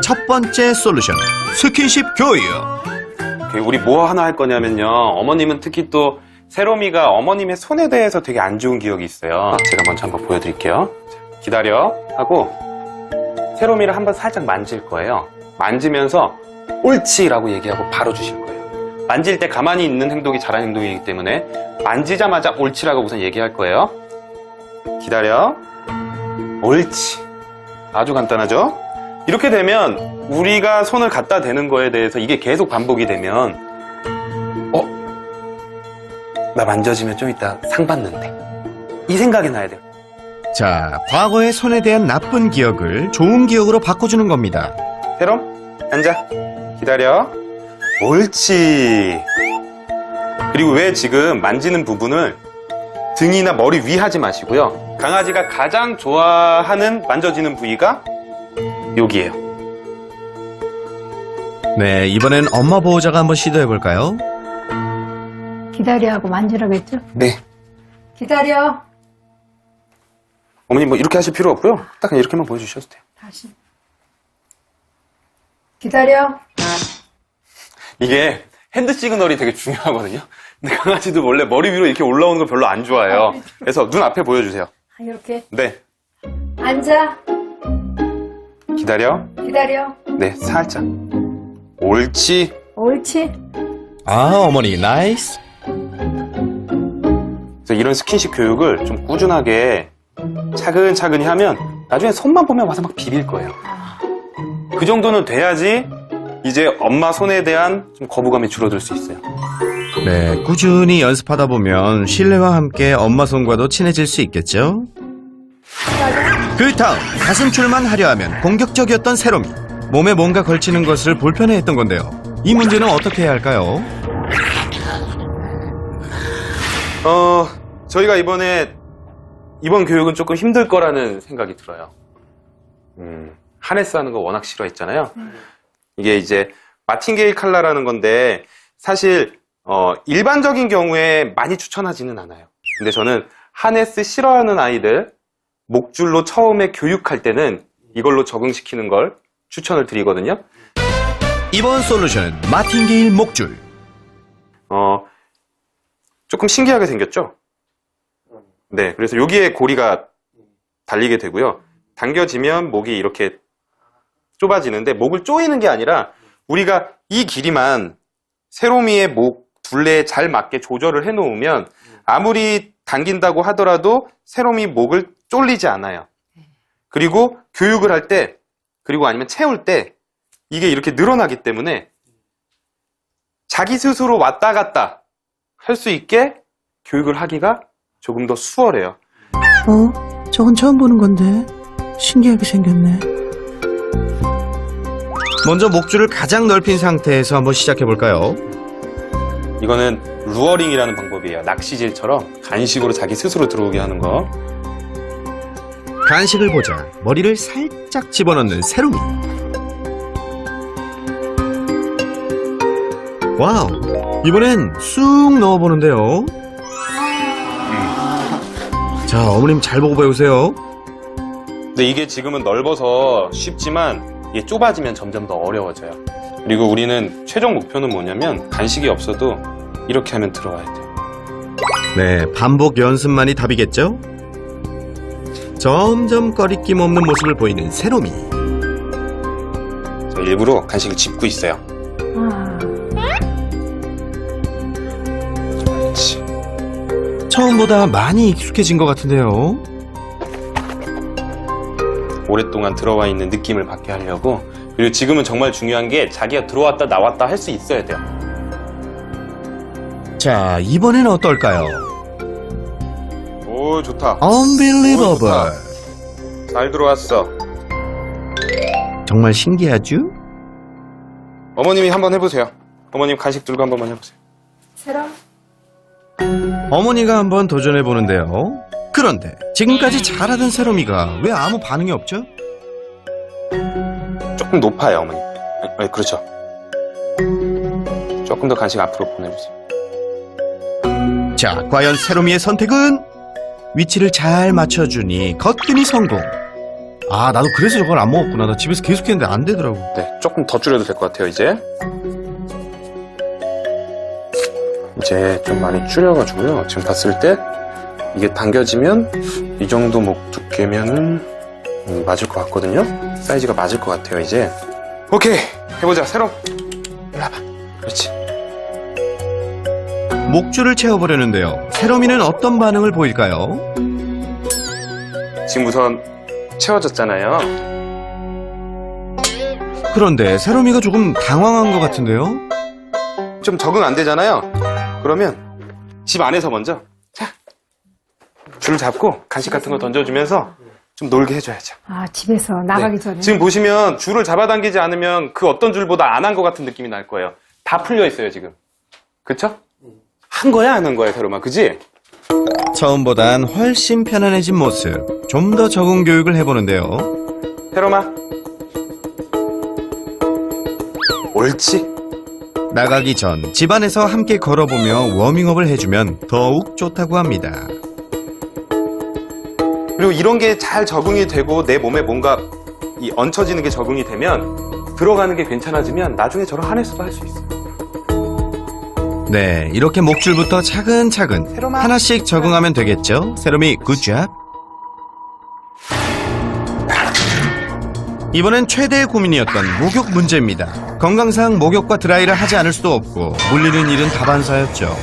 첫 번째 솔루션, 스킨십 교육. 우리 뭐 하나 할 거냐면요. 어머님은 특히 또 세롬이가 어머님의 손에 대해서 되게 안 좋은 기억이 있어요. 제가 먼저 한번 보여드릴게요. 기다려 하고 세롬이를 한번 살짝 만질 거예요. 만지면서 옳지라고 얘기하고 바로 주실 거예요. 만질 때 가만히 있는 행동이 잘하는 행동이기 때문에 만지자마자 옳지라고 우선 얘기할 거예요. 기다려. 옳지. 아주 간단하죠? 이렇게 되면 우리가 손을 갖다 대는 거에 대해서 이게 계속 반복이 되면 나 만져지면 좀 이따 상 받는데 이 생각이 나야 돼요. 자, 과거의 손에 대한 나쁜 기억을 좋은 기억으로 바꿔주는 겁니다. 세롬 앉아. 기다려. 옳지. 그리고 왜 지금 만지는 부분을 등이나 머리 위 하지 마시고요. 강아지가 가장 좋아하는 만져지는 부위가 여기예요. 네, 이번엔 엄마 보호자가 한번 시도해볼까요? 기다려 하고 만지라고 했죠? 네. 기다려. 어머님 뭐 이렇게 하실 필요 없고요. 딱 그냥 이렇게만 보여주셔도 돼요. 다시. 기다려. 이게 핸드 시그널이 되게 중요하거든요. 근데 강아지도 원래 머리 위로 이렇게 올라오는 거 별로 안 좋아해요. 그래서 눈 앞에 보여주세요. 이렇게. 네. 앉아. 기다려. 기다려. 네, 살짝. 옳지. 옳지. 아, 어머니 나이스. 그래서 이런 스킨십 교육을 좀 꾸준하게 차근차근히 하면 나중에 손만 보면 와서 막 비빌 거예요. 그 정도는 돼야지 이제 엄마 손에 대한 좀 거부감이 줄어들 수 있어요. 네, 꾸준히 연습하다 보면 신뢰와 함께 엄마 손과도 친해질 수 있겠죠? 그 다음, 가슴줄만 하려 하면 공격적이었던 세롬이. 몸에 뭔가 걸치는 것을 불편해했던 건데요. 이 문제는 어떻게 해야 할까요? 저희가 이번 교육은 조금 힘들 거라는 생각이 들어요. 하네스 하는 거 워낙 싫어했잖아요. 이게 이제 마틴게일 칼라라는 건데 사실 일반적인 경우에 많이 추천하지는 않아요. 근데 저는 하네스 싫어하는 아이들 목줄로 처음에 교육할 때는 이걸로 적응시키는 걸 추천을 드리거든요. 이번 솔루션은 마틴게일 목줄. 조금 신기하게 생겼죠? 네, 그래서 여기에 고리가 달리게 되고요. 당겨지면 목이 이렇게 좁아지는데 목을 조이는 게 아니라 우리가 이 길이만 세롬이의 목 둘레에 잘 맞게 조절을 해놓으면 아무리 당긴다고 하더라도 세롬이 목을 쫄리지 않아요. 그리고 교육을 할 때 그리고 아니면 채울 때 이게 이렇게 늘어나기 때문에 자기 스스로 왔다 갔다 할 수 있게 교육을 하기가 조금 더 수월해요. 저건 처음 보는 건데 신기하게 생겼네. 먼저 목줄을 가장 넓힌 상태에서 한번 시작해볼까요? 이거는 루어링이라는 방법이에요. 낚시질처럼 간식으로 자기 스스로 들어오게 하는 거. 간식을 보자 머리를 살짝 집어넣는 세롬이. 와우, 이번엔 쑥 넣어보는데요. 자, 어머님 잘 보고 배우세요. 근데 이게 지금은 넓어서 쉽지만 이게 좁아지면 점점 더 어려워져요. 그리고 우리는 최종 목표는 뭐냐면 간식이 없어도 이렇게 하면 들어와야 돼요. 네, 반복 연습만이 답이겠죠? 점점 꺼리낌 없는 모습을 보이는 세롬이. 저 일부러 간식을 짚고 있어요. 그렇지. 처음보다 많이 익숙해진 것 같은데요. 오랫동안 들어와 있는 느낌을 받게 하려고. 그리고 지금은 정말 중요한 게 자기가 들어왔다 나왔다 할 수 있어야 돼요. 자, 이번에는 어떨까요? 오, 좋다. Unbelievable. 잘 들어왔어. 정말 신기하죠? 어머님이 한번 해보세요. 어머님 간식 들고 한 번만 해보세요. 세롬. 어머니가 한번 도전해보는데요. 그런데 지금까지 잘하던 세롬이가 왜 아무 반응이 없죠? 조금 높아요, 어머니. 그렇죠. 조금 더 간식 앞으로 보내보세요. 자, 과연 세롬이의 선택은? 위치를 잘 맞춰주니 거뜬히 성공. 아, 나도 그래서 저걸 안 먹었구나. 나 집에서 계속 했는데 안 되더라고. 네, 조금 더 줄여도 될 것 같아요, 이제. 이제 좀 많이 줄여가지고요. 지금 봤을 때 이게 당겨지면 이 정도 목 두께면은 맞을 것 같거든요. 사이즈가 맞을 것 같아요, 이제. 오케이, 해보자. 새롬. 일로 와봐. 그렇지. 목줄을 채워보려는데요. 세롬이는 어떤 반응을 보일까요? 지금 우선 채워졌잖아요. 그런데 세롬이가 조금 당황한 것 같은데요? 좀 적응 안 되잖아요. 그러면 집 안에서 먼저 자, 줄을 잡고 간식 같은 거 던져주면서 좀 놀게 해줘야죠. 아, 집에서 나가기 네. 전에. 지금 보시면 줄을 잡아당기지 않으면 그 어떤 줄보다 안 한 것 같은 느낌이 날 거예요. 다 풀려 있어요, 지금. 그쵸? 한 거야, 안 한 거야, 세롬아. 그지? 처음보단 훨씬 편안해진 모습. 좀 더 적응 교육을 해보는데요. 세롬아. 옳지? 나가기 전 집안에서 함께 걸어보며 워밍업을 해주면 더욱 좋다고 합니다. 그리고 이런 게 잘 적응이 되고 내 몸에 뭔가 이 얹혀지는 게 적응이 되면 들어가는 게 괜찮아지면 나중에 저런 하네스도 할 수 있어요. 네, 이렇게 목줄부터 차근차근 세롬아. 하나씩 적응하면 되겠죠? 세롬이 굿잡. 이번엔 최대의 고민이었던 목욕 문제입니다. 건강상 목욕과 드라이를 하지 않을 수도 없고 물리는 일은 다반사였죠.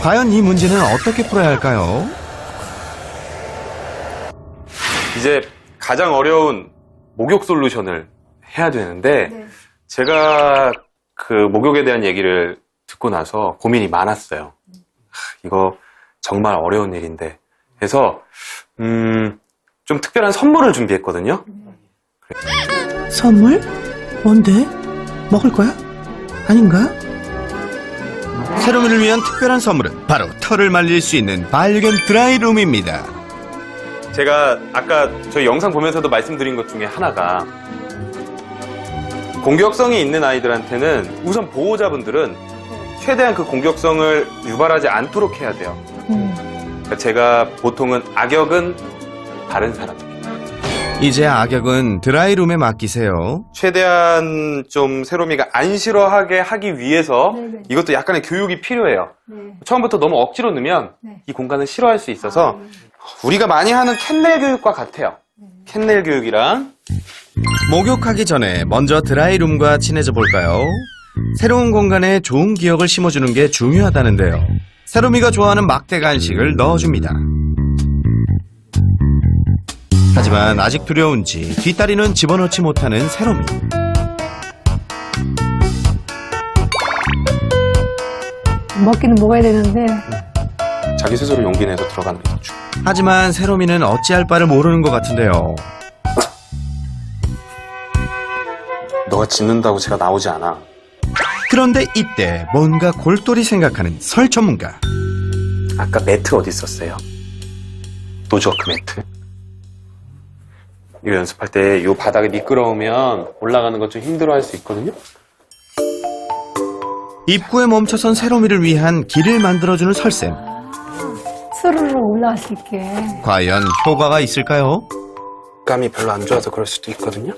과연 이 문제는 어떻게 풀어야 할까요? 이제 가장 어려운 목욕 솔루션을 해야 되는데 네. 제가 그 목욕에 대한 얘기를 듣고 나서 고민이 많았어요. 이거 정말 어려운 일인데 해서 좀 특별한 선물을 준비했거든요. 선물? 뭔데? 먹을 거야? 아닌가? 세롬이를 위한 특별한 선물은 바로 털을 말릴 수 있는 반려견 드라이룸입니다. 제가 아까 저희 영상 보면서도 말씀드린 것 중에 하나가 공격성이 있는 아이들한테는 우선 보호자분들은 최대한 그 공격성을 유발하지 않도록 해야 돼요. 그러니까 제가 보통은 악역은 다른 사람입니다. 이제 악역은 드라이룸에 맡기세요. 최대한 좀 세롬이가 안 싫어하게 하기 위해서 네네. 이것도 약간의 교육이 필요해요. 네. 처음부터 너무 억지로 넣으면 네. 이 공간을 싫어할 수 있어서 아, 네. 우리가 많이 하는 캔넬 교육과 같아요. 캔넬 교육이랑 목욕하기 전에 먼저 드라이룸과 친해져 볼까요? 새로운 공간에 좋은 기억을 심어주는 게 중요하다는데요. 세롬이가 좋아하는 막대 간식을 넣어줍니다. 하지만 아직 두려운지 뒷다리는 집어넣지 못하는 세롬이. 먹기는 먹어야 되는데. 자기 스스로 용기 내서 들어가는 게 더 중요해요. 하지만 세롬이는 어찌할 바를 모르는 것 같은데요. 너가 짖는다고 제가 나오지 않아. 그런데 이때 뭔가 골똘히 생각하는 설 전문가. 아까 매트 어디 있었어요? 노즈워크 매트. 이거 연습할 때 이 바닥이 미끄러우면 올라가는 것 좀 힘들어할 수 있거든요. 입구에 멈춰선 세롬이를 위한 길을 만들어주는 설쌤. 스르르 올라갈 수 있게. 과연 효과가 있을까요? 감이 별로 안 좋아서 그럴 수도 있거든요.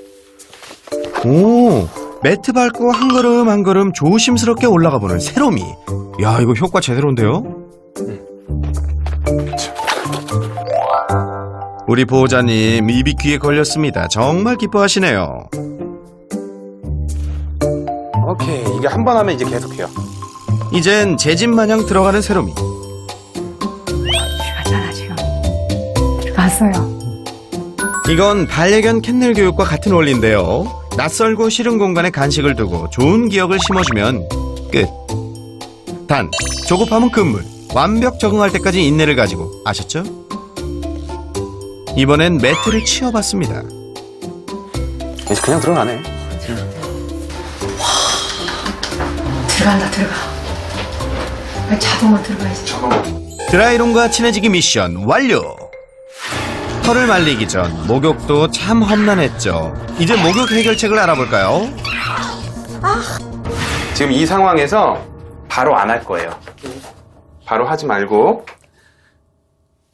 오, 매트 밟고 한 걸음 한 걸음 조심스럽게 올라가 보는 세롬이. 야, 이거 효과 제대로인데요? 우리 보호자님 입이 귀에 걸렸습니다. 정말 기뻐하시네요. 오케이, 이게 한 번 하면 이제 계속해요. 이젠 제 집 마냥 들어가는 세롬이. 들어가잖아, 지금. 들어갔어요. 이건 반려견 캔넬 교육과 같은 원리인데요. 낯설고 싫은 공간에 간식을 두고 좋은 기억을 심어주면 끝. 단, 조급함은 금물. 완벽 적응할 때까지 인내를 가지고. 아셨죠? 이번엔 매트를 치워봤습니다. 이제 그냥 들어가네. 들어간다, 들어가. 아니, 자동으로 들어가야지. 드라이룸과 친해지기 미션 완료! 털을 말리기 전 목욕도 참 험난했죠. 이제 목욕 해결책을 알아볼까요? 지금 이 상황에서 바로 안 할 거예요. 바로 하지 말고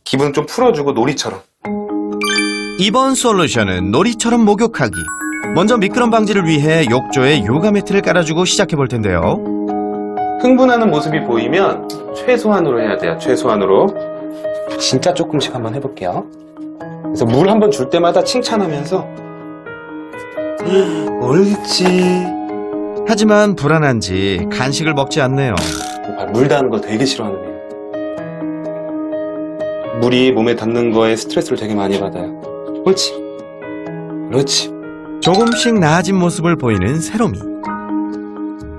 기분 좀 풀어주고 놀이처럼. 이번 솔루션은 놀이처럼 목욕하기. 먼저 미끄럼 방지를 위해 욕조에 요가 매트를 깔아주고 시작해 볼 텐데요. 흥분하는 모습이 보이면 최소한으로 해야 돼요. 최소한으로. 진짜 조금씩 한번 해볼게요. 그래서 물 한번 줄 때마다 칭찬하면서 옳지. 하지만 불안한지 간식을 먹지 않네요. 물 닿는 거 되게 싫어하는 애예요. 물이 몸에 닿는 거에 스트레스를 되게 많이 받아요. 옳지. 그렇지. 조금씩 나아진 모습을 보이는 세롬이.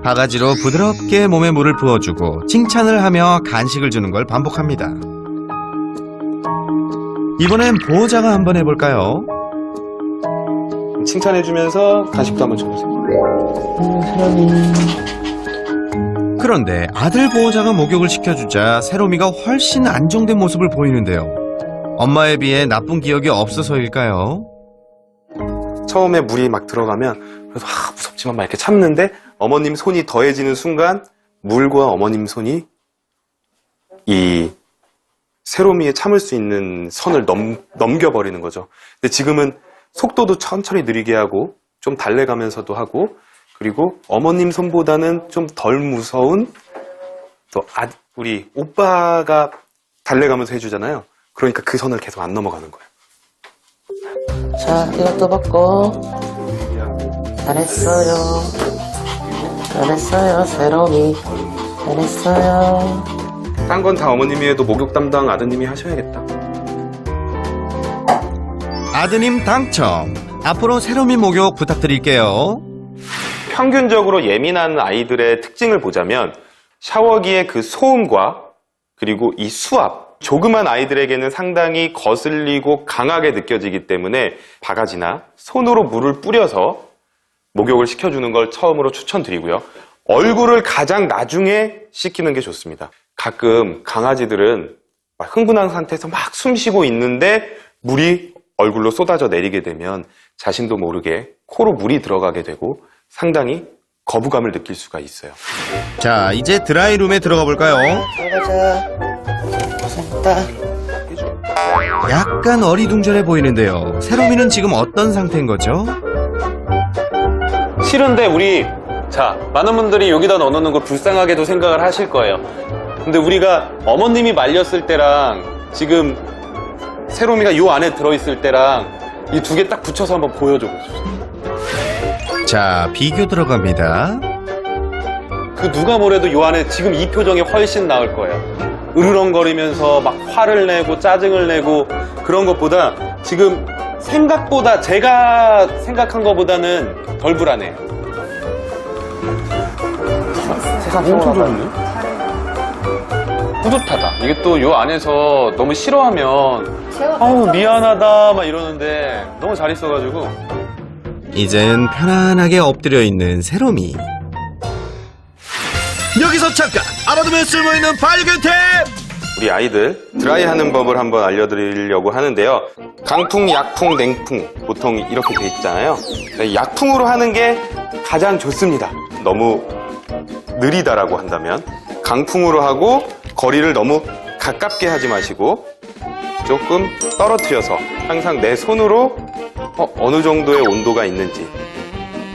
바가지로 부드럽게 몸에 물을 부어주고 칭찬을 하며 간식을 주는 걸 반복합니다. 이번엔 보호자가 한번 해볼까요? 칭찬해주면서 간식도 한번 줘보세요. 그런데 아들 보호자가 목욕을 시켜주자 세롬이가 훨씬 안정된 모습을 보이는데요. 엄마에 비해 나쁜 기억이 없어서일까요? 처음에 물이 막 들어가면 그래서 무섭지만 막 이렇게 참는데 어머님 손이 더해지는 순간 물과 어머님 손이 이 세롬이의 참을 수 있는 선을 넘겨버리는 거죠. 근데 지금은 속도도 천천히 느리게 하고 좀 달래가면서도 하고 그리고 어머님 손보다는 좀 덜 무서운 또 우리 오빠가 달래가면서 해주잖아요. 그러니까 그 선을 계속 안 넘어가는 거예요. 자, 이것도 먹고. 잘했어요. 잘했어요, 세롬이. 잘했어요. 딴 건 다 어머님이 해도 목욕 담당 아드님이 하셔야겠다. 아드님 당첨. 앞으로 세롬이 목욕 부탁드릴게요. 평균적으로 예민한 아이들의 특징을 보자면 샤워기의 그 소음과 그리고 이 수압, 조그만 아이들에게는 상당히 거슬리고 강하게 느껴지기 때문에 바가지나 손으로 물을 뿌려서 목욕을 시켜주는 걸 처음으로 추천드리고요. 얼굴을 가장 나중에 씻기는 게 좋습니다. 가끔 강아지들은 막 흥분한 상태에서 막 숨 쉬고 있는데 물이 얼굴로 쏟아져 내리게 되면 자신도 모르게 코로 물이 들어가게 되고 상당히 거부감을 느낄 수가 있어요. 자, 이제 드라이룸에 들어가 볼까요? 들어가자. 고생했다. 약간 어리둥절해 보이는데요. 세롬이는 지금 어떤 상태인 거죠? 싫은데 우리 많은 분들이 여기다 넣어놓는 걸 불쌍하게도 생각을 하실 거예요. 근데 우리가 어머님이 말렸을 때랑 지금 세롬이가 요 안에 들어있을 때랑 이 두 개 딱 붙여서 한번 보여줘 보세요. 자, 비교 들어갑니다. 그 누가 뭐래도 요 안에 지금 이 표정이 훨씬 나을 거예요. 으르렁거리면서 막 화를 내고 짜증을 내고 그런 것보다 지금 생각보다 제가 생각한 것보다는 덜 불안해요. 세상 엄청 좋아. 좋은데? 뿌듯하다. 이게 또 요 안에서 너무 싫어하면 아우 미안하다 막 이러는데 너무 잘 있어가지고 이젠 편안하게 엎드려 있는 세롬이. 여기서 잠깐 알아두면 쓸모있는 발견 팁! 우리 아이들 드라이하는 법을 한번 알려드리려고 하는데요. 강풍, 약풍, 냉풍 보통 이렇게 돼 있잖아요. 약풍으로 하는 게 가장 좋습니다. 너무 느리다라고 한다면 강풍으로 하고 거리를 너무 가깝게 하지 마시고 조금 떨어뜨려서 항상 내 손으로 어느 정도의 온도가 있는지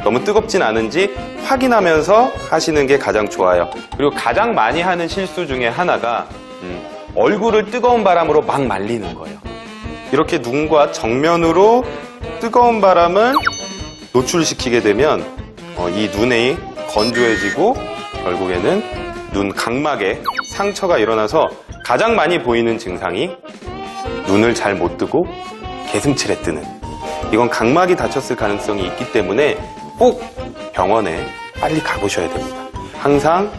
너무 뜨겁진 않은지 확인하면서 하시는 게 가장 좋아요. 그리고 가장 많이 하는 실수 중에 하나가 얼굴을 뜨거운 바람으로 막 말리는 거예요. 이렇게 눈과 정면으로 뜨거운 바람을 노출시키게 되면 이 눈이 건조해지고 결국에는 눈 각막에 상처가 일어나서 가장 많이 보이는 증상이 눈을 잘 못 뜨고 개슴츠레 뜨는, 이건 각막이 다쳤을 가능성이 있기 때문에 꼭 병원에 빨리 가보셔야 됩니다. 항상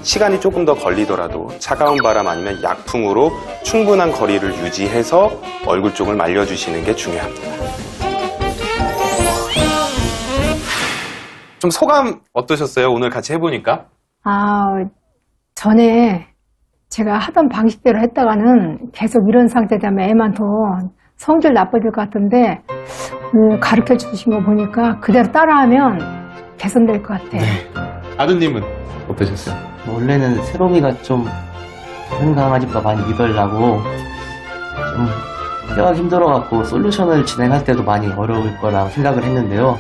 시간이 조금 더 걸리더라도 차가운 바람 아니면 약풍으로 충분한 거리를 유지해서 얼굴 쪽을 말려주시는 게 중요합니다. 좀 소감 어떠셨어요? 오늘 같이 해보니까? 전에 제가 하던 방식대로 했다가는 계속 이런 상태 되면 애만 더 성질 나빠질 것 같은데 가르쳐 주신 거 보니까 그대로 따라하면 개선될 것 같아요. 아드님은 어떠셨어요? 원래는 세롬이가 좀 다른 강아지보다 많이 믿으려고 좀 케어하기 힘들어갖고 솔루션을 진행할 때도 많이 어려울 거라 생각을 했는데요.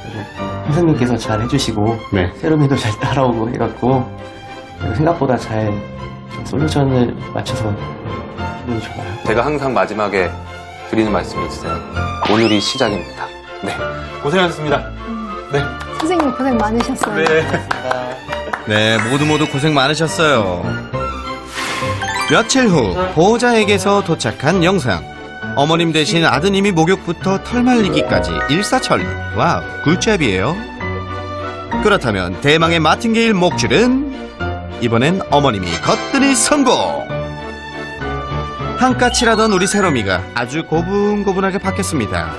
그래서 선생님께서 잘 해주시고 네. 세롬이도 잘 따라오고 해갖고 생각보다 잘 솔루션을 맞춰서 너무 좋아요. 제가 항상 마지막에 드리는 말씀이 있어요. 오늘이 시작입니다. 네. 고생하셨습니다. 네. 선생님 고생 많으셨어요. 네, 모두 고생 많으셨어요. 며칠 후 보호자에게서 도착한 영상. 어머님 대신 아드님이 목욕부터 털 말리기까지 일사천리. 와우, 굿잡이에요. 그렇다면 대망의 마틴게일 목줄은 이번엔 어머님이 거뜬히 성공. 한까칠하던 우리 세롬이가 아주 고분고분하게 바뀌었습니다.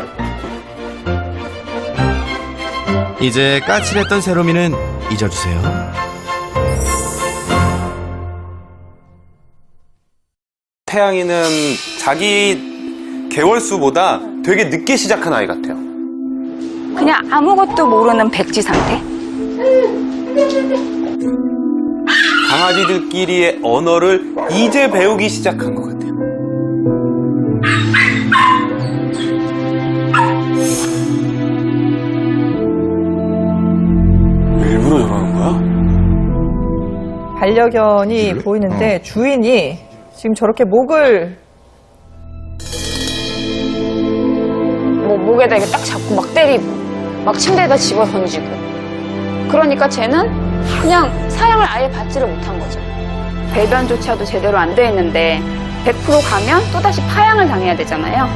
이제 까칠했던 세롬이는 잊어주세요. 태양이는 자기 개월수보다 되게 늦게 시작한 아이 같아요. 그냥 아무것도 모르는 백지 상태? 강아지들끼리의 언어를 이제 배우기 시작한 것 같아요. 일부러 저러는 거야? 반려견이 보이는데 주인이 지금 저렇게 목을 목에다 이렇게 딱 잡고 막 때리고 막 침대에다 집어 던지고 그러니까 쟤는 그냥 사양을 아예 받지를 못한 거죠. 배변조차도 제대로 안 돼 있는데 100% 가면 또다시 파양을 당해야 되잖아요.